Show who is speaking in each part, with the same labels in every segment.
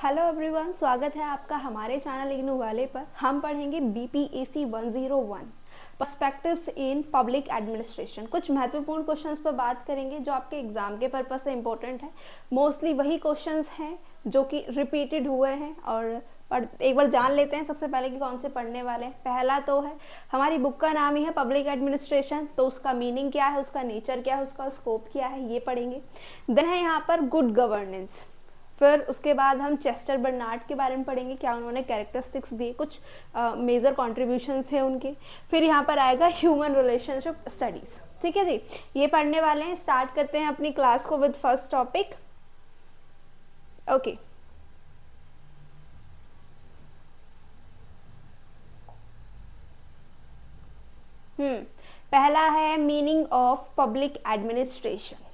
Speaker 1: Hello everyone, स्वागत है आपका हमारे चैनल इग्नू वाले पर। हम पढ़ेंगे BPSC 101 perspectives in public administration. कुछ महत्वपूर्ण क्वेश्चंस पर बात करेंगे जो आपके एग्जाम के पर्पस से इम्पोर्टेंट है। मोस्टली वही क्वेश्चंस हैं जो कि रिपीटेड हुए हैं और एक बार जान लेते हैं सबसे पहले कि कौन से पढ़ने वाले हैं। पहला तो है, हमारी बुक का नाम ही है पब्लिक एडमिनिस्ट्रेशन, तो उसका मीनिंग क्या है, उसका नेचर क्या है, उसका स्कोप क्या है, ये पढ़ेंगे। देन है यहाँ पर गुड गवर्नेंस। फिर उसके बाद हम चेस्टर बर्नार्ड के बारे में पढ़ेंगे, क्या उन्होंने कैरेक्टरिस्टिक्स दिए, कुछ मेजर कॉन्ट्रीब्यूशंस थे उनके। फिर यहाँ पर आएगा ह्यूमन रिलेशनशिप स्टडीज। ठीक है जी, ये पढ़ने वाले हैं। स्टार्ट करते हैं अपनी क्लास को विद फर्स्ट टॉपिक। ओके, पहला है meaning of public administration.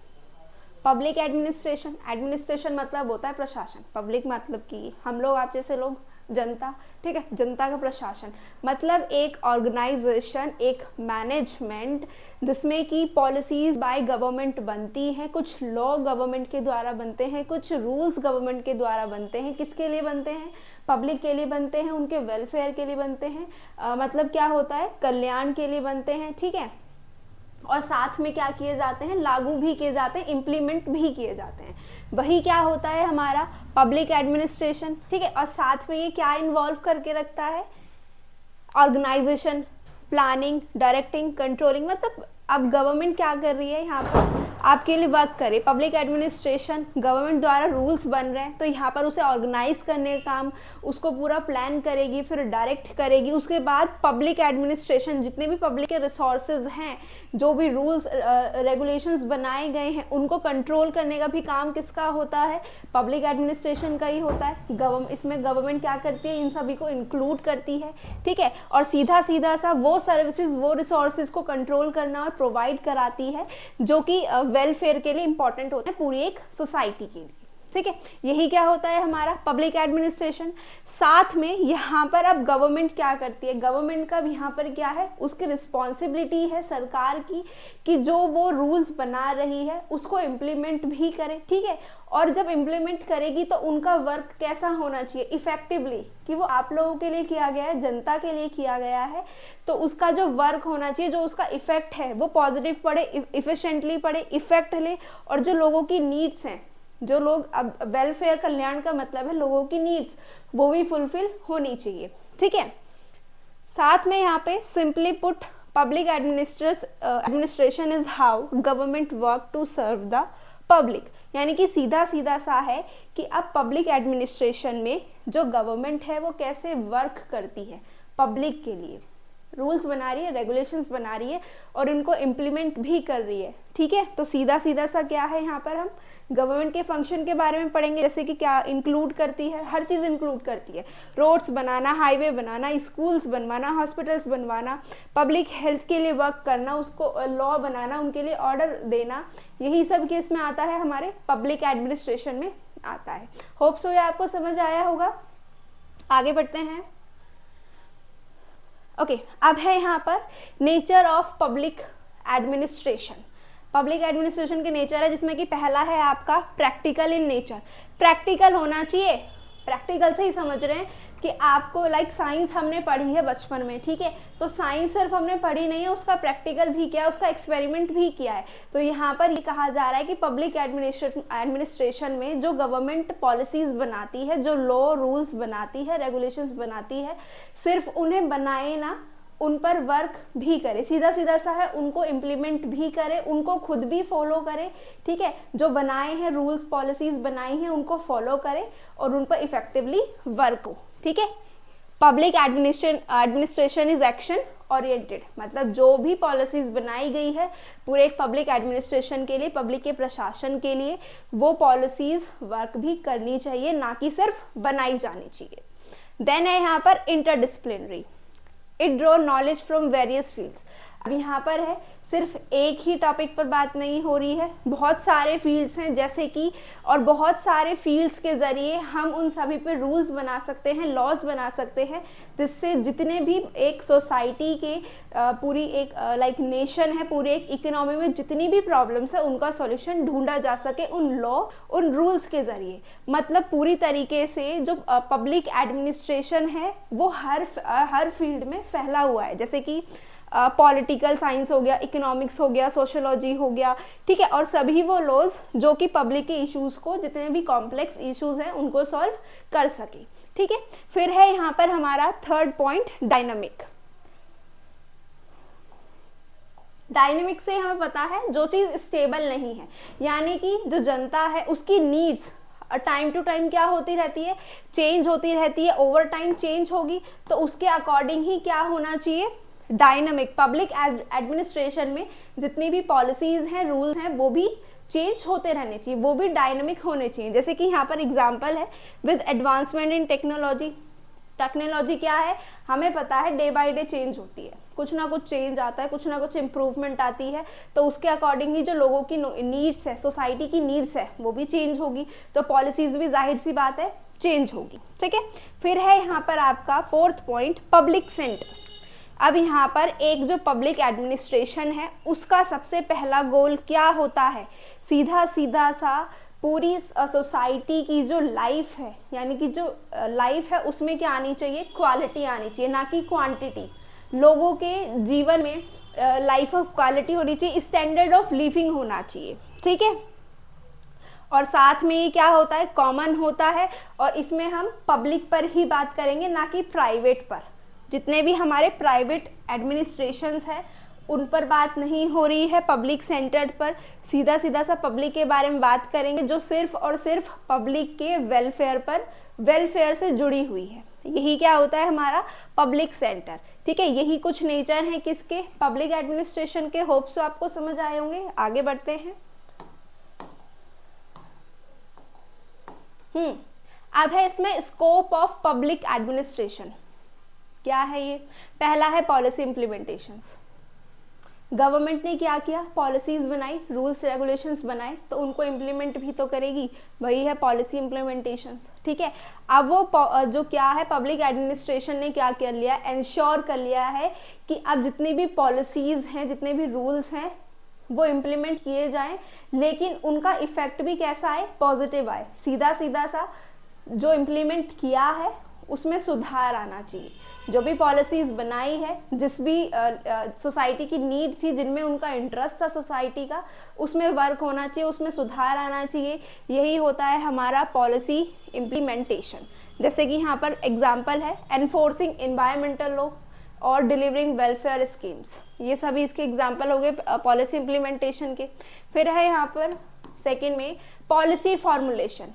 Speaker 1: Public administration, administration मतलब होता है प्रशासन। पब्लिक मतलब कि हम लोग, आप जैसे लोग, जनता। ठीक है, जनता का प्रशासन मतलब एक ऑर्गेनाइजेशन, एक मैनेजमेंट जिसमें कि पॉलिसीज बाय गवर्नमेंट बनती हैं, कुछ लॉ गवर्नमेंट के द्वारा बनते हैं, कुछ रूल्स गवर्नमेंट के द्वारा बनते हैं। किसके लिए बनते हैं? पब्लिक के लिए बनते हैं, उनके वेलफेयर के लिए बनते हैं। मतलब क्या होता है, कल्याण के लिए बनते हैं। ठीक है, और साथ में क्या किए जाते हैं, लागू भी किए जाते हैं, इम्प्लीमेंट भी किए जाते हैं। वही क्या होता है हमारा पब्लिक एडमिनिस्ट्रेशन। ठीक है, और साथ में ये क्या इन्वॉल्व करके रखता है, ऑर्गेनाइजेशन, प्लानिंग, डायरेक्टिंग, कंट्रोलिंग। मतलब अब गवर्नमेंट क्या कर रही है यहाँ पर, आपके लिए वर्क करे। पब्लिक एडमिनिस्ट्रेशन, गवर्नमेंट द्वारा रूल्स बन रहे हैं तो यहाँ पर उसे ऑर्गेनाइज करने का काम, उसको पूरा प्लान करेगी, फिर डायरेक्ट करेगी। उसके बाद पब्लिक एडमिनिस्ट्रेशन, जितने भी पब्लिक के रिसोर्सेज हैं, जो भी रूल्स रेगुलेशंस बनाए गए हैं, उनको कंट्रोल करने का भी काम किसका होता है, पब्लिक एडमिनिस्ट्रेशन का ही होता है। इसमें गवर्नमेंट क्या करती है, इन सभी को इंक्लूड करती है। ठीक है, और सीधा सीधा सा वो सर्विसेज, वो रिसोर्सेज को कंट्रोल करना और प्रोवाइड कराती है जो कि वेलफेयर के लिए इंपॉर्टेंट होते हैं पूरी एक सोसाइटी के लिए। ठीक है, यही क्या होता है हमारा पब्लिक एडमिनिस्ट्रेशन। साथ में यहाँ पर अब गवर्नमेंट क्या करती है, गवर्नमेंट का भी यहाँ पर क्या है, उसकी रिस्पॉन्सिबिलिटी है सरकार की कि जो वो रूल्स बना रही है उसको इम्प्लीमेंट भी करे। ठीक है, और जब इम्प्लीमेंट करेगी तो उनका वर्क कैसा होना चाहिए, इफेक्टिवली, कि वो आप लोगों के लिए किया गया है, जनता के लिए किया गया है, तो उसका जो वर्क होना चाहिए, जो उसका इफेक्ट है वो पॉजिटिव पड़े, इफिशिएंटली पड़े, इफेक्ट ले, और जो लोगों की नीड्स हैं, जो लोग, अब वेलफेयर, कल्याण का मतलब है लोगों की नीड्स, वो भी फुलफिल होनी चाहिए। ठीक है, साथ में यहाँ पे simply put public administration is how government work to serve the public. यानी कि सीधा सीधा सा है कि अब पब्लिक एडमिनिस्ट्रेशन में जो गवर्नमेंट है वो कैसे वर्क करती है पब्लिक के लिए, रूल्स बना रही है, रेगुलेशंस बना रही है और उनको इम्प्लीमेंट भी कर रही है। ठीक है, तो सीधा सीधा सा क्या है, यहाँ पर हम गवर्नमेंट के फंक्शन के बारे में पढ़ेंगे, जैसे कि क्या इंक्लूड करती है, हर चीज़ इंक्लूड करती है। रोड्स बनाना, हाईवे बनाना, स्कूल्स बनवाना, हॉस्पिटल्स बनवाना, पब्लिक हेल्थ के लिए वर्क करना, उसको लॉ बनाना, उनके लिए ऑर्डर देना, यही सब केस में आता है, हमारे पब्लिक एडमिनिस्ट्रेशन में आता है। होप सो ये आपको समझ आया होगा। आगे बढ़ते हैं। ओके, अब है यहाँ पर nature of public administration. Public administration के नेचर है, जिसमें कि पहला है आपका प्रैक्टिकल इन नेचर। प्रैक्टिकल होना चाहिए, प्रैक्टिकल से ही समझ रहे हैं कि आपको लाइक साइंस हमने पढ़ी है बचपन में। ठीक है, तो साइंस सिर्फ हमने पढ़ी नहीं है, उसका प्रैक्टिकल भी किया है, उसका एक्सपेरिमेंट भी किया है। तो यहाँ पर ये कहा जा रहा है कि पब्लिक एडमिनिस्ट्रेशन में जो गवर्नमेंट पॉलिसीज बनाती है, जो लॉ रूल्स बनाती है, रेगुलेशंस बनाती है, सिर्फ उन्हें बनाए ना, उन पर वर्क भी करे। सीधा सीधा सा है, उनको इम्प्लीमेंट भी करे, उनको खुद भी फॉलो करे। ठीक है, जो बनाए हैं रूल्स, पॉलिसीज बनाई हैं, उनको फॉलो करे और उन पर इफेक्टिवली वर्क हो। ठीक है, public administration is action oriented, मतलब जो भी पॉलिसीज बनाई गई है पूरे एक पब्लिक एडमिनिस्ट्रेशन के लिए, पब्लिक के प्रशासन के लिए, वो पॉलिसीज वर्क भी करनी चाहिए, ना कि सिर्फ बनाई जानी चाहिए। देन है यहाँ पर interdisciplinary, it draw knowledge from various fields. अब यहाँ पर है सिर्फ एक ही टॉपिक पर बात नहीं हो रही है, बहुत सारे फील्ड्स हैं जैसे कि, और बहुत सारे फील्ड्स के ज़रिए हम उन सभी पे रूल्स बना सकते हैं, लॉज बना सकते हैं, जिससे जितने भी एक सोसाइटी के पूरी एक लाइक नेशन है, पूरे एक इकोनॉमी में जितनी भी प्रॉब्लम्स है उनका सॉल्यूशन ढूंढा जा सके उन लॉ, उन रूल्स के ज़रिए। मतलब पूरी तरीके से जो पब्लिक एडमिनिस्ट्रेशन है वो हर फील्ड में फैला हुआ है, जैसे कि पॉलिटिकल साइंस हो गया, इकोनॉमिक्स हो गया, सोशोलॉजी हो गया, ठीक है, और सभी वो लॉज जो कि पब्लिक के इश्यूज को, जितने भी कॉम्प्लेक्स इश्यूज हैं उनको सॉल्व कर सके, ठीक है। फिर है यहाँ पर हमारा थर्ड पॉइंट डायनामिक। डायनेमिक से हमें पता है जो चीज़ स्टेबल नहीं है, यानी कि जो जनता है उसकी नीड्स टाइम टू टाइम क्या होती रहती है, चेंज होती रहती है, ओवर टाइम चेंज होगी, तो उसके अकॉर्डिंग ही क्या होना चाहिए, डायनामिक पब्लिक एडमिनिस्ट्रेशन में जितनी भी पॉलिसीज हैं, रूल्स हैं, वो भी चेंज होते रहने चाहिए, वो भी डायनामिक होने चाहिए। जैसे कि यहाँ पर एग्जांपल है with advancement in technology. Technology क्या है, हमें पता है डे बाय डे चेंज होती है, कुछ ना कुछ चेंज आता है, कुछ ना कुछ इम्प्रूवमेंट आती है, तो उसके अकॉर्डिंग ही जो लोगों की नीड्स है, सोसाइटी की नीड्स है, वो भी चेंज होगी, तो पॉलिसीज भी जाहिर सी बात है चेंज होगी, ठीक है। फिर है यहाँ पर आपका फोर्थ पॉइंट पब्लिक सेंटर। अब यहाँ पर एक जो पब्लिक एडमिनिस्ट्रेशन है उसका सबसे पहला गोल क्या होता है, सीधा सीधा सा पूरी सोसाइटी की जो लाइफ है, यानी कि जो लाइफ है उसमें क्या आनी चाहिए, क्वालिटी आनी चाहिए, ना कि क्वांटिटी। लोगों के जीवन में लाइफ ऑफ क्वालिटी होनी चाहिए, स्टैंडर्ड ऑफ लिविंग होना चाहिए, ठीक है। और साथ में ये क्या होता है, कॉमन होता है, और इसमें हम पब्लिक पर ही बात करेंगे, ना कि प्राइवेट पर। जितने भी हमारे प्राइवेट एडमिनिस्ट्रेशंस हैं उन पर बात नहीं हो रही है, पब्लिक सेंटर्ड पर सीधा सीधा सा पब्लिक के बारे में बात करेंगे, जो सिर्फ और सिर्फ पब्लिक के वेलफेयर से जुड़ी हुई है। यही क्या होता है हमारा पब्लिक सेंटर, ठीक है। यही कुछ नेचर है किसके, पब्लिक एडमिनिस्ट्रेशन के। होप सो आपको समझ आए होंगे। आगे बढ़ते हैं। अब है इसमें स्कोप ऑफ पब्लिक एडमिनिस्ट्रेशन। क्या है ये, पहला है पॉलिसी इम्प्लीमेंटेशंस। गवर्नमेंट ने क्या किया, पॉलिसीज बनाई, रूल्स रेगुलेशंस बनाए, तो उनको इम्प्लीमेंट भी तो करेगी, वही है पॉलिसी इम्प्लीमेंटेशंस, ठीक है। अब वो जो क्या है, पब्लिक एडमिनिस्ट्रेशन ने क्या कर लिया, इंश्योर कर लिया है कि अब जितनी भी पॉलिसीज हैं, जितने भी रूल्स हैं वो इम्प्लीमेंट किए जाएं, लेकिन उनका इफेक्ट भी कैसा आए, पॉजिटिव आए। सीधा सीधा सा जो इम्प्लीमेंट किया है उसमें सुधार आना चाहिए। जो भी पॉलिसीज बनाई है, जिस भी सोसाइटी की नीड थी, जिनमें उनका इंटरेस्ट था सोसाइटी का, उसमें वर्क होना चाहिए, उसमें सुधार आना चाहिए। यही होता है हमारा पॉलिसी इम्प्लीमेंटेशन। जैसे कि यहाँ पर एग्जांपल है एनफोर्सिंग एनवायरमेंटल लॉ और डिलीवरिंग वेलफेयर स्कीम्स, ये सभी इसके एग्जांपल हो गए पॉलिसी इम्प्लीमेंटेशन के। फिर है यहाँ पर सेकेंड में पॉलिसी फॉर्मुलेशन।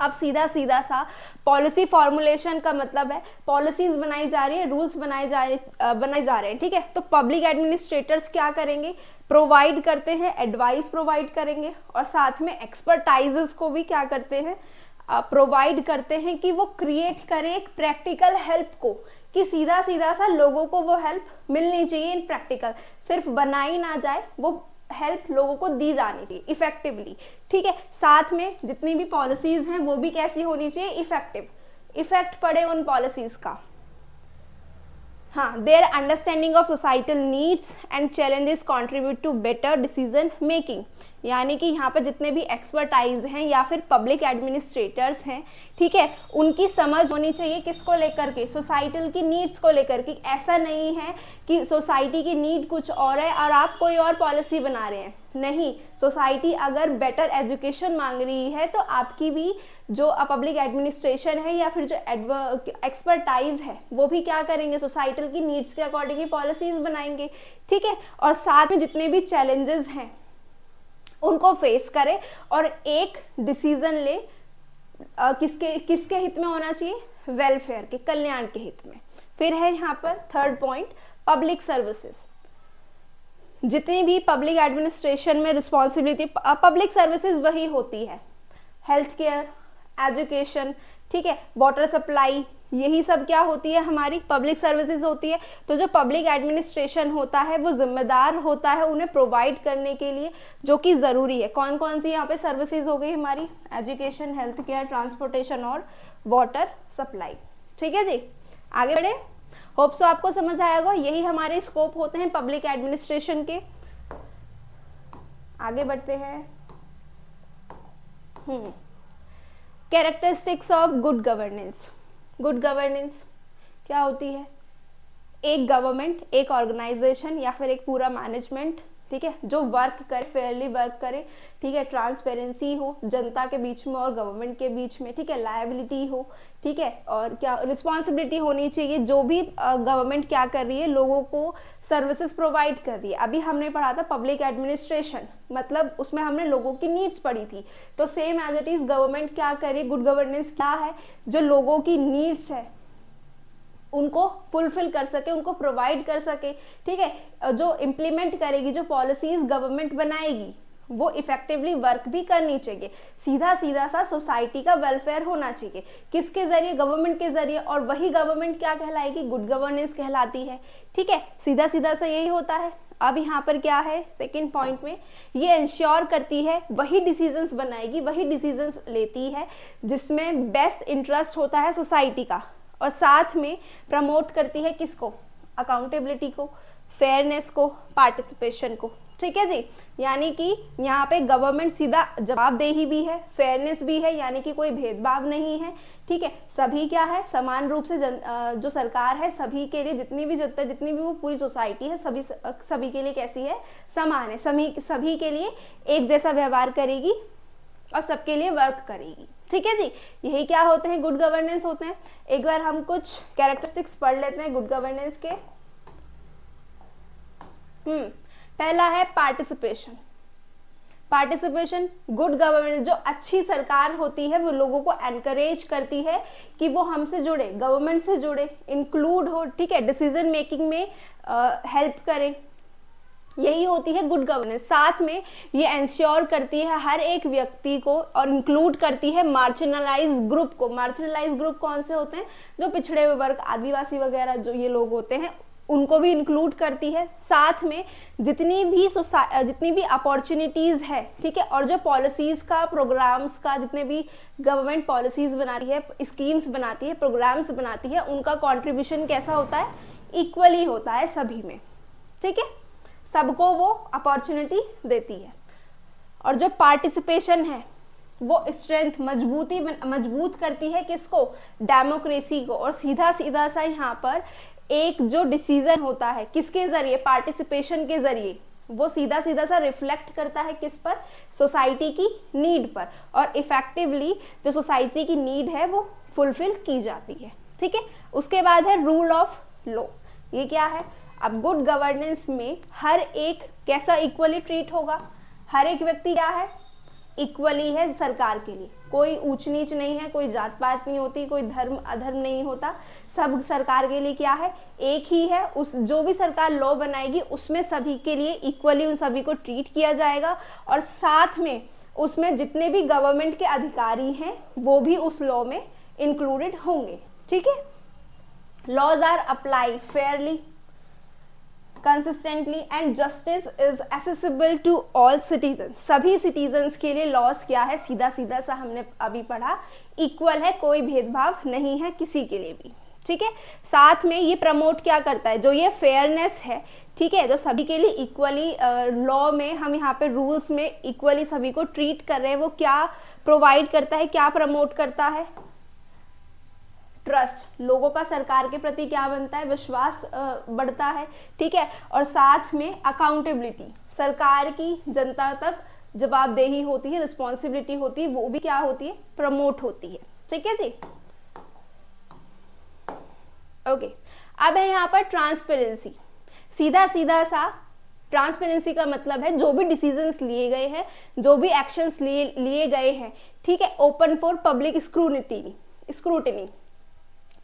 Speaker 1: अब सीधा सीधा सा पॉलिसी फॉर्मुलेशन का मतलब है पॉलिसीज बनाई जा रही है, रूल्स बनाए जा रहे हैं, ठीक है। तो पब्लिक एडमिनिस्ट्रेटर्स क्या करेंगे, प्रोवाइड करते हैं, एडवाइस प्रोवाइड करेंगे, और साथ में एक्सपर्टाइजेस को भी क्या करते हैं, प्रोवाइड करते हैं कि वो क्रिएट करें एक प्रैक्टिकल हेल्प को, कि सीधा सीधा सा लोगों को वो हेल्प मिलनी चाहिए इन प्रैक्टिकल, सिर्फ बनाई ना जाए, वो हेल्प लोगों को दी जानी चाहिए इफेक्टिवली, ठीक है। साथ में जितनी भी पॉलिसीज हैं वो भी कैसी होनी चाहिए, इफेक्टिव, इफेक्ट पड़े उन पॉलिसीज का। हाँ, their understanding of societal needs and challenges contribute to better decision making. यानी कि यहाँ पर जितने भी एक्सपर्टाइज हैं या फिर पब्लिक एडमिनिस्ट्रेटर्स हैं, ठीक है, उनकी समझ होनी चाहिए किसको लेकर के, सोसाइटल की नीड्स को लेकर के। ऐसा नहीं है कि सोसाइटी की नीड कुछ और है और आप कोई और पॉलिसी बना रहे हैं, नहीं। सोसाइटी अगर बेटर एजुकेशन मांग रही है तो आपकी भी जो पब्लिक एडमिनिस्ट्रेशन है या फिर जो एक्सपर्टाइज है वो भी क्या करेंगे, सोसाइटल की नीड्स के अकॉर्डिंग ही पॉलिसीज बनाएंगे, ठीक है। और साथ में जितने भी चैलेंजेस हैं उनको फेस करे और एक डिसीजन ले, किसके हित में होना चाहिए, वेलफेयर के, कल्याण के हित में। फिर है यहाँ पर थर्ड पॉइंट पब्लिक सर्विसेज। जितनी भी पब्लिक एडमिनिस्ट्रेशन में रिस्पॉन्सिबिलिटी, पब्लिक सर्विसेज वही होती है, हेल्थ केयर, एजुकेशन, ठीक है, वाटर सप्लाई, यही सब क्या होती है, हमारी पब्लिक सर्विसेज होती है। तो जो पब्लिक एडमिनिस्ट्रेशन होता है वो जिम्मेदार होता है उन्हें प्रोवाइड करने के लिए, जो कि ज़रूरी है। कौन कौन सी यहाँ पे सर्विसेज हो गई हमारी, एजुकेशन, हेल्थ केयर, ट्रांसपोर्टेशन और वाटर सप्लाई। ठीक है जी, आगे बढ़े। होप सो आपको समझ आएगा, यही हमारे स्कोप होते हैं पब्लिक एडमिनिस्ट्रेशन के। आगे बढ़ते हैं। Characteristics of good governance. Good governance क्या होती है, एक गवर्नमेंट, एक ऑर्गेनाइजेशन या फिर एक पूरा मैनेजमेंट, ठीक है, जो वर्क करे, फेयरली वर्क करे, ठीक है, ट्रांसपेरेंसी हो जनता के बीच में और गवर्नमेंट के बीच में, ठीक है, लायबिलिटी हो, ठीक है, और क्या रिस्पॉन्सिबिलिटी होनी चाहिए, जो भी गवर्नमेंट क्या कर रही है, लोगों को सर्विसेज प्रोवाइड कर रही है। अभी हमने पढ़ा था पब्लिक एडमिनिस्ट्रेशन, मतलब उसमें हमने लोगों की नीड्स पढ़ी थी। तो same as it is government क्या करे, गुड गवर्नेंस क्या है, जो लोगों की नीड्स है उनको फुलफिल कर सके, उनको प्रोवाइड कर सके, ठीक है, जो इम्प्लीमेंट करेगी, जो पॉलिसीज गवर्नमेंट बनाएगी वो इफेक्टिवली वर्क भी करनी चाहिए। सीधा सीधा सा सोसाइटी का वेलफेयर होना चाहिए, किसके जरिए, गवर्नमेंट के जरिए, और वही गवर्नमेंट क्या कहलाएगी, गुड गवर्नेंस कहलाती है। ठीक है, सीधा सीधा सा यही होता है। अब यहाँ पर क्या है, सेकेंड पॉइंट में ये इंश्योर करती है, वही डिसीजंस बनाएगी, वही डिसीजंस लेती है जिसमें बेस्ट इंटरेस्ट होता है सोसाइटी का, और साथ में प्रमोट करती है किसको, अकाउंटेबिलिटी को, फेयरनेस को, पार्टिसिपेशन को। ठीक है जी, यानी कि यहाँ पे गवर्नमेंट सीधा जवाबदेही भी है, फेयरनेस भी है, यानी कि कोई भेदभाव नहीं है। ठीक है, सभी क्या है, समान रूप से जो सरकार है सभी के लिए, जितनी भी जनता, जितनी भी वो पूरी सोसाइटी है, सभी के लिए कैसी है, समान है, सभी के लिए एक जैसा व्यवहार करेगी और सबके लिए वर्क करेगी। ठीक है जी, यही क्या होते हैं, गुड गवर्नेंस होते हैं। एक बार हम कुछ कैरेक्टरिस्टिक्स पढ़ लेते हैं गुड गवर्नेंस के। पहला है पार्टिसिपेशन। पार्टिसिपेशन, गुड गवर्नेंस, जो अच्छी सरकार होती है वो लोगों को एनकरेज करती है कि वो हमसे जुड़े, गवर्नमेंट से जुड़े, इंक्लूड हो, ठीक है, डिसीजन मेकिंग में हेल्प करें, यही होती है गुड गवर्नेंस। साथ में ये इंश्योर करती है हर एक व्यक्ति को, और इंक्लूड करती है मार्जिनलाइज ग्रुप को। मार्जिनलाइज ग्रुप कौन से होते हैं, जो पिछड़े हुए वर्ग, आदिवासी वगैरह जो ये लोग होते हैं, उनको भी इंक्लूड करती है। साथ में जितनी भी अपॉर्चुनिटीज है, ठीक है, और जो पॉलिसीज का, प्रोग्राम्स का, जितने भी गवर्नमेंट पॉलिसीज बनाती है, स्कीम्स बनाती है, प्रोग्राम्स बनाती है, उनका कंट्रीब्यूशन कैसा होता है, इक्वली होता है सभी में। ठीक है, सबको वो अपॉर्चुनिटी देती है। और जो पार्टिसिपेशन है वो स्ट्रेंथ, मजबूत करती है किसको, डेमोक्रेसी को। और सीधा सीधा सा यहाँ पर एक जो डिसीजन होता है किसके जरिए, पार्टिसिपेशन के जरिए, वो सीधा सीधा सा रिफ्लेक्ट करता है किस पर, सोसाइटी की नीड पर, और इफेक्टिवली जो सोसाइटी की नीड है वो फुलफिल की जाती है। ठीक है, उसके बाद है रूल ऑफ लॉ। ये क्या है, अब गुड गवर्नेंस में हर एक कैसा इक्वली ट्रीट होगा, हर एक व्यक्ति क्या है, इक्वली है सरकार के लिए, कोई ऊंच नीच नहीं है, कोई जात पात नहीं होती, कोई धर्म अधर्म नहीं होता, सब सरकार के लिए क्या है, एक ही है। उस जो भी सरकार लॉ बनाएगी उसमें सभी के लिए इक्वली उन सभी को ट्रीट किया जाएगा, और साथ में उसमें जितने भी गवर्नमेंट के अधिकारी हैं वो भी उस लॉ में इंक्लूडेड होंगे। ठीक है, laws are apply fairly, consistently and justice is accessible to all citizen. सभी सिटीजन्स के लिए लॉस क्या है, सीधा सीधा सा हमने अभी पढ़ा, इक्वल है, कोई भेदभाव नहीं है किसी के लिए भी। ठीक है, साथ में ये प्रमोट क्या करता है, जो ये फेयरनेस है, ठीक है, जो सभी के लिए इक्वली लॉ में हम यहाँ पे रूल्स में इक्वली सभी को ट्रीट कर रहे हैं, वो क्या प्रोवाइड करता है, क्या प्रमोट करता है, ट्रस्ट। लोगों का सरकार के प्रति क्या बनता है, विश्वास बढ़ता है। ठीक है, और साथ में अकाउंटेबिलिटी, सरकार की जनता तक जवाबदेही होती है, रिस्पॉन्सिबिलिटी होती है, वो भी क्या होती है, प्रमोट होती है। ठीक है जी, ओके। अब है यहाँ पर ट्रांसपेरेंसी। सीधा सीधा सा ट्रांसपेरेंसी का मतलब है जो भी डिसीजंस लिए गए हैं, जो भी एक्शंस लिए गए हैं, ठीक है, ओपन फॉर पब्लिक स्क्रूटिनी।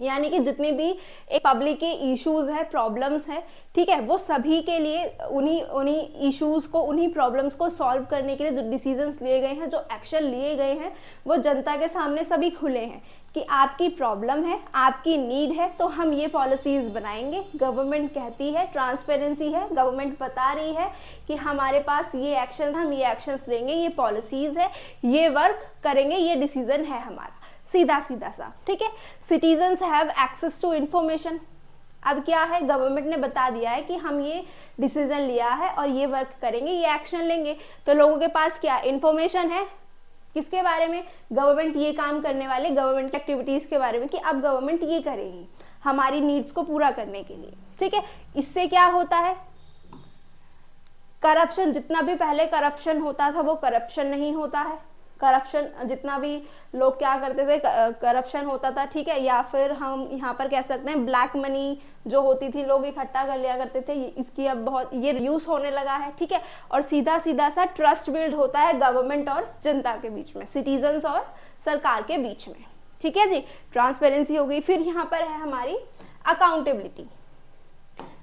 Speaker 1: यानी कि जितने भी एक पब्लिक के इश्यूज है, प्रॉब्लम्स है, ठीक है, वो सभी के लिए उन्हीं इश्यूज को, उन्हीं प्रॉब्लम्स को सॉल्व करने के लिए जो डिसीजंस लिए गए हैं, जो एक्शन लिए गए हैं, वो जनता के सामने सभी खुले हैं कि आपकी प्रॉब्लम है, आपकी नीड है, तो हम ये पॉलिसीज बनाएंगे। गवर्नमेंट कहती है, ट्रांसपेरेंसी है, गवर्नमेंट बता रही है कि हमारे पास ये एक्शन, हम ये एक्शंस लेंगे, ये पॉलिसीज है, ये वर्क करेंगे, ये डिसीजन है हमारा, सीधा सीधा सा, ठीक है। Citizens have access to information. अब क्या है, गवर्नमेंट ने बता दिया है कि हम ये डिसीजन लिया है और ये वर्क करेंगे, ये एक्शन लेंगे, तो लोगों के पास क्या इंफॉर्मेशन है, किसके बारे में, गवर्नमेंट ये काम करने वाले, गवर्नमेंट एक्टिविटीज के बारे में, कि अब गवर्नमेंट ये करेगी हमारी नीड्स को पूरा करने के लिए, ठीक है। इससे क्या होता है, करप्शन, जितना भी पहले करप्शन होता था वो करप्शन नहीं होता है। करप्शन, जितना भी लोग क्या करते थे, करप्शन होता था, ठीक है, या फिर हम यहाँ पर कह सकते हैं ब्लैक मनी जो होती थी, लोग इकट्ठा कर लिया करते थे, इसकी अब बहुत ये यूज होने लगा है, ठीक है। और सीधा सीधा सा ट्रस्ट बिल्ड होता है गवर्नमेंट और जनता के बीच में, सिटीजन्स और सरकार के बीच में, ठीक है जी। ट्रांसपेरेंसी हो गई। फिर यहाँ पर है हमारी अकाउंटेबिलिटी।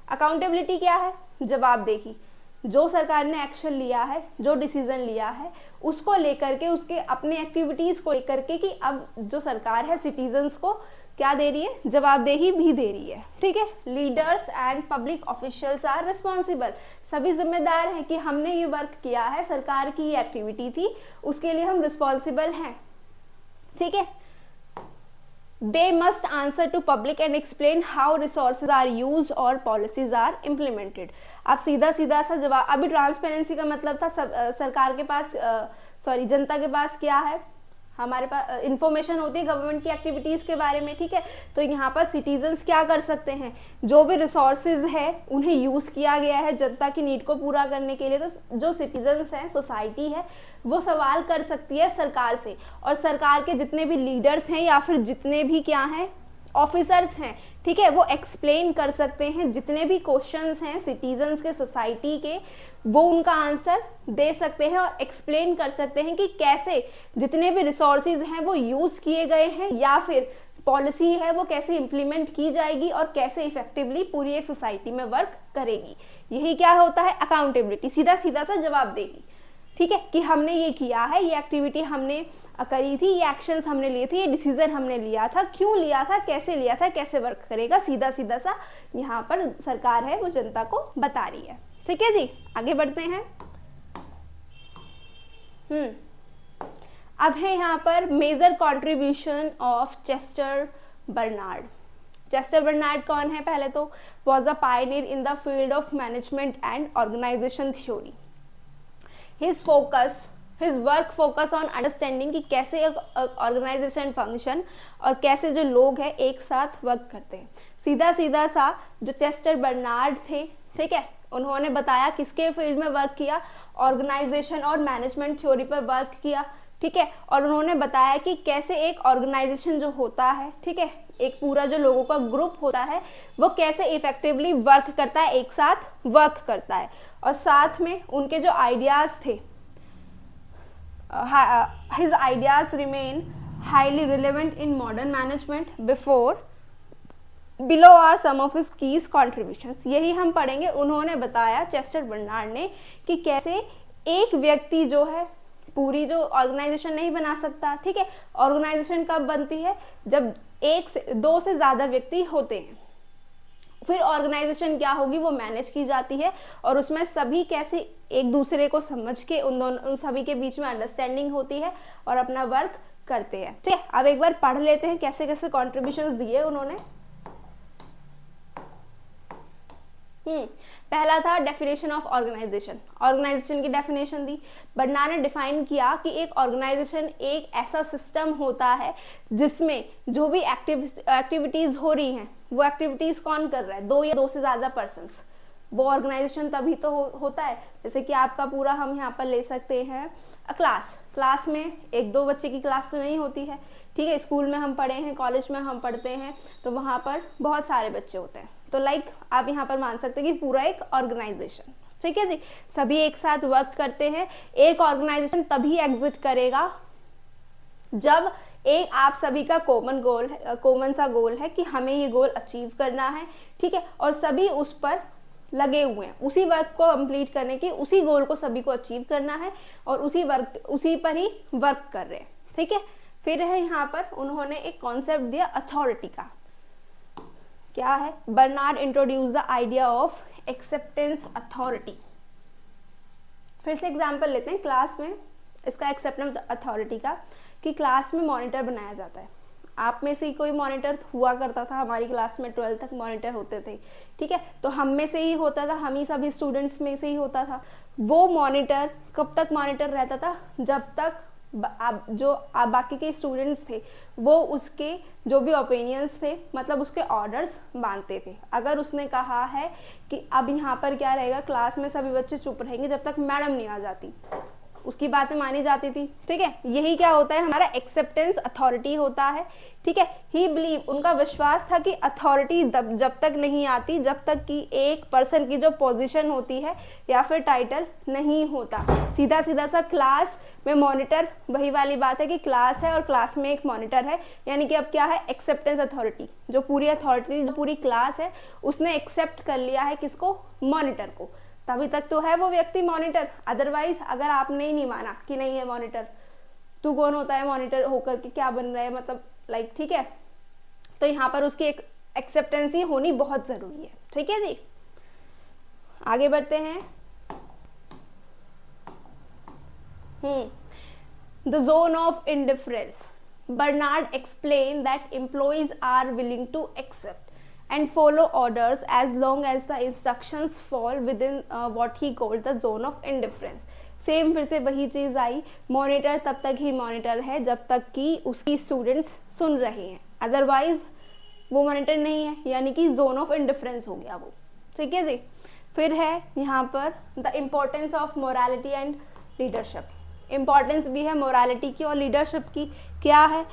Speaker 1: अकाउंटेबिलिटी क्या है, जवाबदेही। जो सरकार ने एक्शन लिया है, जो डिसीजन लिया है, उसको लेकर के, उसके अपने एक्टिविटीज को लेकर के, कि अब जो सरकार है सिटीजन्स को क्या दे रही है, जवाबदेही भी दे रही है, ठीक है। Leaders and public officials are responsible. सभी जिम्मेदार हैं कि हमने ये वर्क किया है, सरकार की ये एक्टिविटी थी, उसके लिए हम रिस्पॉन्सिबल हैं, ठीक है। They must answer to public and explain how resources are used और policies are implemented। अब सीधा सीधा सा जवाब, अभी ट्रांसपेरेंसी का मतलब था सरकार के पास, जनता के पास क्या है, हमारे पास इंफॉर्मेशन होती है गवर्नमेंट की एक्टिविटीज के बारे में, ठीक है। तो यहाँ पर सिटीजन्स क्या कर सकते हैं, जो भी रिसोर्सेज है उन्हें यूज किया गया है जनता की नीड को पूरा करने के लिए, तो जो सिटीजन्स हैं, सोसाइटी है, वो सवाल कर सकती है सरकार से, और सरकार के जितने भी लीडर्स हैं या फिर जितने भी क्या हैं ऑफिसर्स हैं, ठीक है, वो एक्सप्लेन कर सकते हैं जितने भी क्वेश्चंस हैं सिटीजन्स के, सोसाइटी के, वो उनका आंसर दे सकते हैं और एक्सप्लेन कर सकते हैं कि कैसे जितने भी रिसोर्सेज हैं वो यूज किए गए हैं, या फिर पॉलिसी है वो कैसे इम्प्लीमेंट की जाएगी और कैसे इफेक्टिवली पूरी एक सोसाइटी में वर्क करेगी। यही क्या होता है, अकाउंटेबिलिटी, सीधा सीधा सा जवाब देगी, ठीक है, कि हमने ये किया है, ये एक्टिविटी हमने करी थी, ये एक्शंस हमने लिए थे, ये डिसीजन हमने लिया था, क्यों लिया था, कैसे वर्क करेगा, सीधा सीधा सा यहाँ पर सरकार है वो जनता को बता रही है, ठीक है जी। आगे बढ़ते हैं। अब है यहाँ पर major contribution of Chester Barnard. Chester Barnard कौन है, पहले तो was a pioneer in the field of management and organization theory. His work focus on understanding कि कैसे एक ऑर्गेनाइजेशन फंक्शन और कैसे जो लोग हैं एक साथ वर्क करते हैं। सीधा सीधा सा जो चेस्टर बर्नार्ड थे, ठीक है, उन्होंने बताया किसके फील्ड में वर्क किया, ऑर्गेनाइजेशन और मैनेजमेंट थ्योरी पर वर्क किया, ठीक है। और उन्होंने बताया कि कैसे एक ऑर्गेनाइजेशन जो होता है, ठीक है, एक पूरा जो लोगों का ग्रुप होता है वो कैसे इफेक्टिवली वर्क करता है, एक साथ वर्क करता है। और साथ में उनके जो आइडियाज थे, his ideas remain highly relevant in modern management। below are some of his key contributions। यही हम पढ़ेंगे। उन्होंने बताया, चेस्टर बर्नार्ड ने, कि कैसे एक व्यक्ति जो है पूरी जो ऑर्गेनाइजेशन नहीं बना सकता, ठीक है। ऑर्गेनाइजेशन कब बनती है, जब एक से दो से ज्यादा व्यक्ति होते हैं, फिर ऑर्गेनाइजेशन क्या होगी, वो मैनेज की जाती है, और उसमें सभी कैसे एक दूसरे को समझ के उन सभी के बीच में अंडरस्टैंडिंग होती है और अपना वर्क करते हैं, ठीक है। अब एक बार पढ़ लेते हैं कैसे कैसे कॉन्ट्रीब्यूशंस दिए उन्होंने। पहला था डेफिनेशन ऑफ ऑर्गेनाइजेशन। ऑर्गेनाइजेशन की डेफिनेशन दी। बर्नार्ड ने डिफाइन किया कि एक ऑर्गेनाइजेशन एक ऐसा सिस्टम होता है जिसमें जो भी एक्टिविटीज हो रही हैं, वो एक्टिविटीज कौन कर रहा है, दो या दो से ज्यादा पर्सन्स, वो ऑर्गेनाइजेशन तभी तो होता है। जैसे कि आपका पूरा हम यहाँ पर ले सकते हैं क्लास में एक दो बच्चे की क्लास तो नहीं होती है, ठीक है। स्कूल में हम पढ़े हैं, कॉलेज में हम पढ़ते हैं, तो वहाँ पर बहुत सारे बच्चे होते हैं, तो लाइक आप यहाँ पर मान सकते हैं कि पूरा एक ऑर्गेनाइजेशन, ठीक है जी, सभी एक साथ वर्क करते हैं। एक ऑर्गेनाइजेशन तभी एग्जिस्ट करेगा जब एक आप सभी का कॉमन गोल है, कॉमन सा गोल है कि हमें ये गोल अचीव करना है, ठीक है, और सभी उस पर लगे हुए हैं, उसी वर्क को कंप्लीट करने की, उसी गोल को सभी को अचीव करना है और उसी पर ही वर्क कर रहे हैं, ठीक है। फिर है यहाँ पर उन्होंने एक कॉन्सेप्ट दिया अथॉरिटी का, क्या है, Barnard introduce the idea of acceptance authority. फिर से एग्जाम्पल लेते हैं क्लास में इसका एक्सेप्टेंस अथॉरिटी का, कि क्लास में मॉनिटर बनाया जाता है। आप में से ही कोई मॉनिटर हुआ करता था, हमारी क्लास में 12 तक मॉनिटर होते थे, ठीक है, तो हम में से ही होता था, हम ही सभी स्टूडेंट्स में से ही होता था। वो मॉनिटर कब तक मॉनिटर रहता था, जब तक बाकी के स्टूडेंट्स थे वो उसके जो भी ओपिनियंस थे, मतलब उसके ऑर्डर्स मानते थे। अगर उसने कहा है कि अब यहाँ पर क्या रहेगा, क्लास में सभी बच्चे चुप रहेंगे जब तक मैडम नहीं आ जाती, उसकी बातें मानी जाती थी, ठीक है। यही क्या होता है, हमारा एक्सेप्टेंस अथॉरिटी होता है, ठीक है। ही बिलीव, उनका विश्वास था कि अथॉरिटी जब तक नहीं आती, जब तक कि एक पर्सन की जो पोजीशन होती है या फिर टाइटल नहीं होता। सीधा सीधा सा क्लास में मॉनिटर, वही वाली बात है कि क्लास है और क्लास में एक मॉनिटर है, यानी कि अब क्या है, एक्सेप्टेंस अथॉरिटी, जो पूरी अथॉरिटी, जो पूरी क्लास है उसने एक्सेप्ट कर लिया है किसको, मॉनिटर को। तभी तक तो है वो व्यक्ति मॉनिटर, अदरवाइज अगर आपने ही नहीं माना कि नहीं है मॉनिटर, तू कौन होता है मॉनिटर होकर के क्या बन रहा है, मतलब लाइक, ठीक है। तो यहाँ पर उसकी एक एक्सेप्टेंसी होनी बहुत जरूरी है, ठीक है जी। आगे बढ़ते हैं। The zone of indifference, Barnard explain that employees are willing to accept and follow orders as long as the instructions fall within what he called the zone of indifference। Same फिर से वही चीज आई, मॉनिटर तब तक ही monitor है जब तक कि उसकी स्टूडेंट्स सुन रहे हैं, अदरवाइज वो मॉनिटर नहीं है, यानी कि जोन ऑफ इंडिफरेंस हो गया वो, ठीक है जी। फिर है यहाँ पर the importance of morality and leadership, importance भी है मोरालिटी की और लीडरशिप की। क्या है,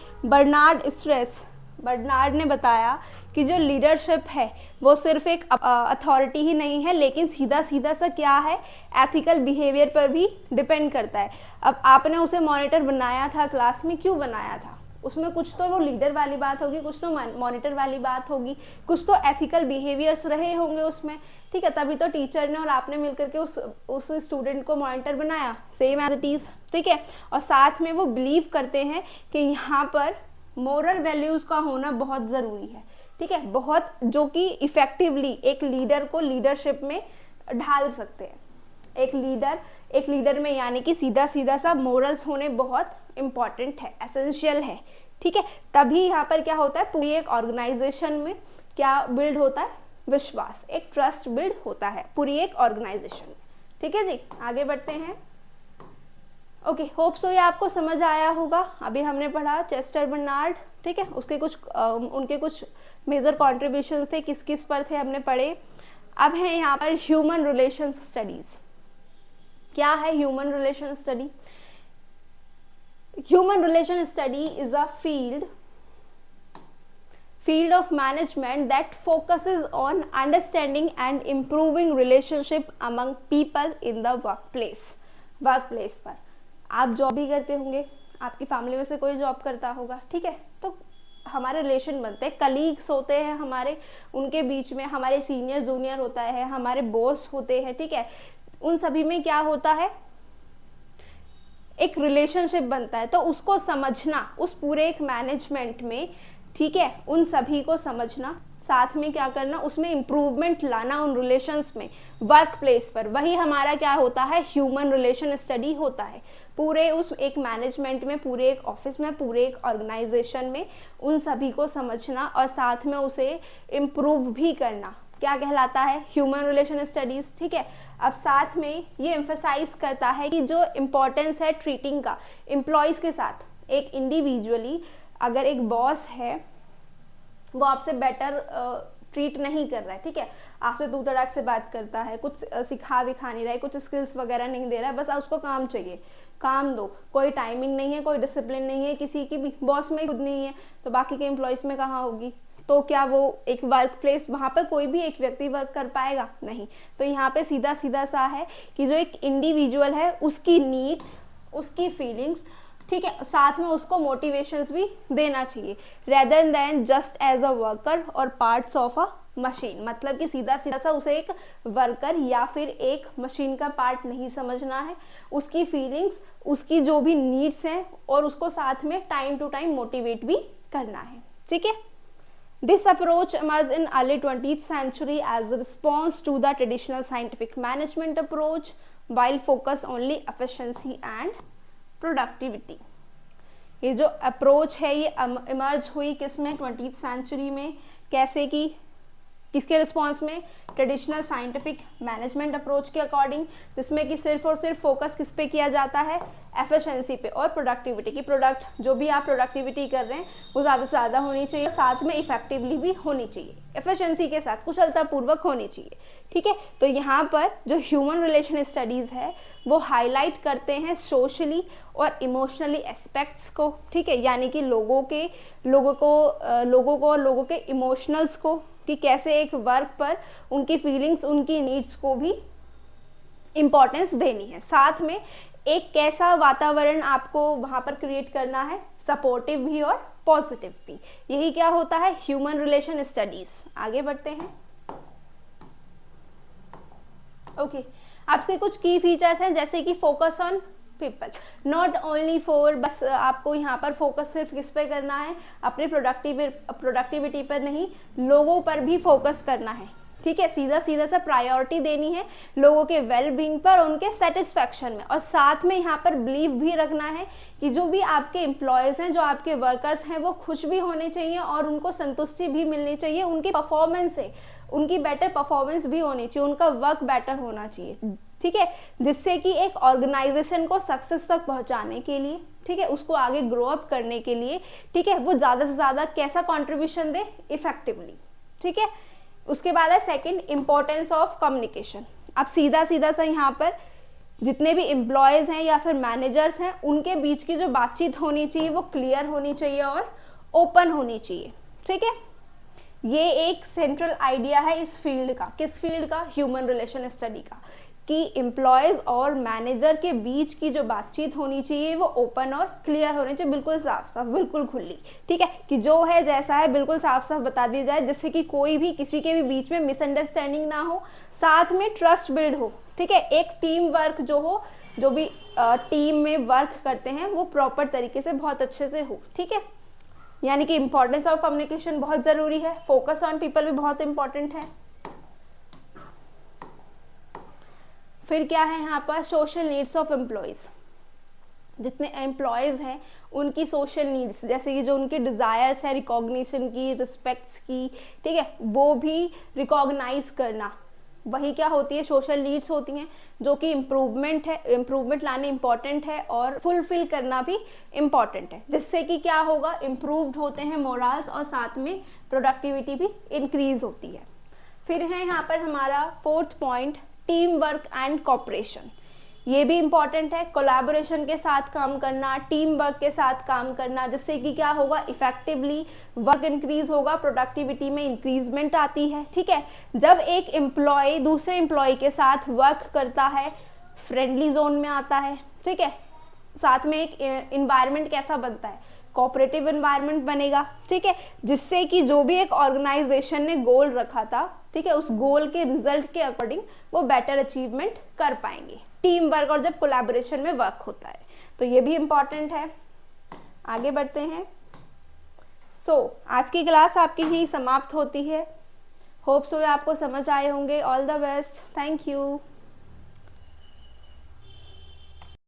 Speaker 1: बर्नार्ड ने बताया कि जो लीडरशिप है वो सिर्फ एक अथॉरिटी ही नहीं है, लेकिन सीधा सीधा सा क्या है, एथिकल बिहेवियर पर भी डिपेंड करता है। अब आपने उसे मॉनिटर बनाया था, क्लास में क्यों बनाया था, उसमें कुछ तो वो लीडर वाली बात होगी, कुछ तो मॉनिटर वाली बात होगी, कुछ तो एथिकल बिहेवियर्स रहे होंगे उसमें, ठीक है। तभी तो टीचर ने और आपने मिलकर के उस स्टूडेंट को मॉनिटर बनाया, सेम एज इट इज, ठीक है। और साथ में वो बिलीव करते हैं कि यहाँ पर मोरल वैल्यूज का होना बहुत ज़रूरी है, ठीक है, बहुत, जो कि इफेक्टिवली एक लीडर को लीडरशिप में ढाल सकते हैं। एक लीडर में यानी कि सीधा सीधा सा मोरल्स होने बहुत इंपॉर्टेंट है, एसेंशियल है, ठीक है। तभी यहाँ पर क्या होता है, पूरी एक ऑर्गेनाइजेशन में क्या बिल्ड होता है, विश्वास, एक ट्रस्ट बिल्ड होता है पूरी एक ऑर्गेनाइजेशन में, ठीक है जी। आगे बढ़ते हैं। ओके, होप सो ये आपको समझ आया होगा। अभी हमने पढ़ा चेस्टर बर्नार्ड, ठीक है, उसके उनके कुछ मेजर कॉन्ट्रीब्यूशंस थे, किस किस पर थे हमने पढ़े। अब है यहाँ पर ह्यूमन रिलेशन स्टडीज। क्या है human relation study? Human relation study is a field of management that focuses on understanding and improving relationship among people in the workplace पर आप जॉब भी करते होंगे, आपकी फैमिली में से कोई जॉब करता होगा, ठीक है, तो हमारे रिलेशन बनते हैं, कलीग्स होते हैं हमारे, उनके बीच में हमारे सीनियर जूनियर होता है, हमारे बॉस होते हैं, ठीक है। उन सभी में क्या होता है, एक रिलेशनशिप बनता है। तो उसको समझना, उस पूरे एक मैनेजमेंट में, ठीक है, उन सभी को समझना, साथ में क्या करना, उसमें इम्प्रूवमेंट लाना उन रिलेशंस में, वर्क प्लेस पर, वही हमारा क्या होता है, ह्यूमन रिलेशन स्टडी होता है। पूरे उस एक मैनेजमेंट में, पूरे एक ऑफिस में, पूरे एक ऑर्गेनाइजेशन में उन सभी को समझना और साथ में उसे इम्प्रूव भी करना, क्या कहलाता है, ह्यूमन रिलेशन स्टडीज, ठीक है। अब साथ में ये एम्फसाइज करता है कि जो इम्पोर्टेंस है ट्रीटिंग का एम्प्लॉयज़ के साथ, एक इंडिविजुअली अगर एक बॉस है वो आपसे बेटर ट्रीट नहीं कर रहा है, ठीक है, आपसे दूर दराज से बात करता है, कुछ सिखा विखा नहीं रहा है, कुछ स्किल्स वगैरह नहीं दे रहा है, बस उसको काम चाहिए, काम दो, कोई टाइमिंग नहीं है, कोई डिसिप्लिन नहीं है किसी की भी, बॉस में खुद नहीं है तो बाकी के एम्प्लॉयज़ में कहाँ होगी, तो क्या वो एक वर्क प्लेस, वहाँ पर कोई भी एक व्यक्ति वर्क कर पाएगा, नहीं। तो यहाँ पे सीधा सीधा सा है कि जो एक इंडिविजुअल है उसकी नीड्स, उसकी फीलिंग्स ठीक है, साथ में उसको मोटिवेशंस भी देना चाहिए, rather than just as a worker or parts of a machine. मतलब कि सीधा सीधा सा उसे एक वर्कर या फिर एक मशीन का पार्ट नहीं समझना है, उसकी फीलिंग्स, उसकी जो भी नीड्स हैं, और उसको साथ में टाइम टू टाइम मोटिवेट भी करना है। ठीक है, This approach emerged in early 20th century as a response to the traditional scientific management approach, while focus only efficiency and productivity. ये जो अप्रोच है ये इमर्ज हुई किसमें, 20th सेंचुरी में। कैसे की, किसके रिस्पॉन्स में, ट्रेडिशनल साइंटिफिक मैनेजमेंट अप्रोच के अकॉर्डिंग, जिसमें कि सिर्फ और सिर्फ फोकस किस पे किया जाता है, एफिशिएंसी पे और प्रोडक्टिविटी की। प्रोडक्ट जो भी आप प्रोडक्टिविटी कर रहे हैं वो ज़्यादा से ज़्यादा होनी चाहिए, साथ में इफेक्टिवली भी होनी चाहिए, एफिशिएंसी के साथ कुशलतापूर्वक होनी चाहिए। ठीक है, तो यहाँ पर जो ह्यूमन रिलेशन स्टडीज़ है वो हाईलाइट करते हैं सोशली और इमोशनली एस्पेक्ट्स को। ठीक है, यानी कि लोगों के इमोशनल्स को, कि कैसे एक वर्क पर उनकी फीलिंग्स, उनकी नीड्स को भी इम्पोर्टेंस देनी है। साथ में एक कैसा वातावरण आपको वहाँ पर क्रिएट करना है, सपोर्टिव भी और पॉजिटिव भी। यही क्या होता है, ह्यूमन रिलेशन स्टडीज। आगे बढ़ते हैं। ओके, आपके कुछ की फीचर्स हैं, जैसे कि focus on people, not only for, बस आपको यहाँ पर फोकस सिर्फ किस पे करना है, अपने प्रोडक्टिविटी पर नहीं, लोगों पर भी फोकस करना है। ठीक है, सीधा सीधा सा प्रायोरिटी देनी है लोगों के वेल बीइंग पर, उनके सेटिस्फैक्शन में। और साथ में यहाँ पर बिलीव भी रखना है कि जो भी आपके एम्प्लॉयज़ हैं, जो आपके वर्कर्स हैं, वो खुश भी होने चाहिए और उनको संतुष्टि भी मिलनी चाहिए उनकी परफॉर्मेंस से, उनकी बेटर परफॉर्मेंस भी होनी चाहिए, उनका वर्क बेटर होना चाहिए। ठीक है, जिससे कि एक ऑर्गेनाइजेशन को सक्सेस तक पहुंचाने के लिए, ठीक है, उसको आगे ग्रो अप करने के लिए, ठीक है, वो ज़्यादा से ज़्यादा कैसा कंट्रीब्यूशन दे, इफेक्टिवली। ठीक है, उसके बाद है सेकंड, इंपॉर्टेंस ऑफ कम्युनिकेशन। अब सीधा सीधा सा यहाँ पर जितने भी एम्प्लॉयज़ हैं या फिर मैनेजर्स हैं, उनके बीच की जो बातचीत होनी चाहिए वो क्लियर होनी चाहिए और ओपन होनी चाहिए। ठीक है, ये एक सेंट्रल आइडिया है इस फील्ड का। किस फील्ड का, ह्यूमन रिलेशन स्टडी का, कि एम्प्लॉयज़ और मैनेजर के बीच की जो बातचीत होनी चाहिए वो ओपन और क्लियर होनी चाहिए, बिल्कुल साफ साफ, बिल्कुल खुली। ठीक है, कि जो है जैसा है बिल्कुल साफ साफ बता दिया जाए, जिससे कि कोई भी किसी के भी बीच में मिसअंडरस्टैंडिंग ना हो, साथ में ट्रस्ट बिल्ड हो। ठीक है, एक टीम वर्क जो हो, जो भी टीम में वर्क करते हैं वो प्रॉपर तरीके से बहुत अच्छे से हो। ठीक है, यानी कि इंपॉर्टेंस ऑफ कम्युनिकेशन बहुत ज़रूरी है, फोकस ऑन पीपल भी बहुत इंपॉर्टेंट है। फिर क्या है यहाँ पर, सोशल नीड्स ऑफ एम्प्लॉयज़। जितने एम्प्लॉयज़ हैं उनकी सोशल नीड्स, जैसे कि जो उनकी डिज़ायर्स है रिकॉग्निशन की, रिस्पेक्ट्स की, ठीक है, वो भी रिकॉग्नाइज करना, वही क्या होती है, सोशल नीड्स होती हैं, जो कि इम्प्रूवमेंट लाने इम्पॉर्टेंट है और फुलफिल करना भी इम्पॉर्टेंट है, जिससे कि क्या होगा, इम्प्रूव्ड होते हैं मोरल्स और साथ में प्रोडक्टिविटी भी इंक्रीज होती है। फिर है यहाँ पर हमारा fourth point, team work and cooperation. ये भी इंपॉर्टेंट है, कोलैबोरेशन के साथ काम करना, टीम वर्क के साथ काम करना, जिससे कि क्या होगा, इफेक्टिवली वर्क इंक्रीज होगा, प्रोडक्टिविटी में इंक्रीजमेंट आती है। ठीक है, जब एक एम्प्लॉय दूसरे एम्प्लॉय के साथ वर्क करता है, फ्रेंडली जोन में आता है। ठीक है, साथ में एक इन्वायरमेंट कैसा बनता है, कोऑपरेटिव इन्वायरमेंट बनेगा। ठीक है, जिससे कि जो भी एक ऑर्गेनाइजेशन ने गोल रखा था, ठीक है, उस गोल के रिजल्ट के अकॉर्डिंग वो बेटर अचीवमेंट कर पाएंगे, टीम वर्क और जब कोलैबोरेशन में वर्क होता है, तो ये भी इम्पॉर्टेंट है। आगे बढ़ते हैं। आज की क्लास आपकी ही समाप्त होती है। होप सो आपको समझ आए होंगे। All the best, thank you.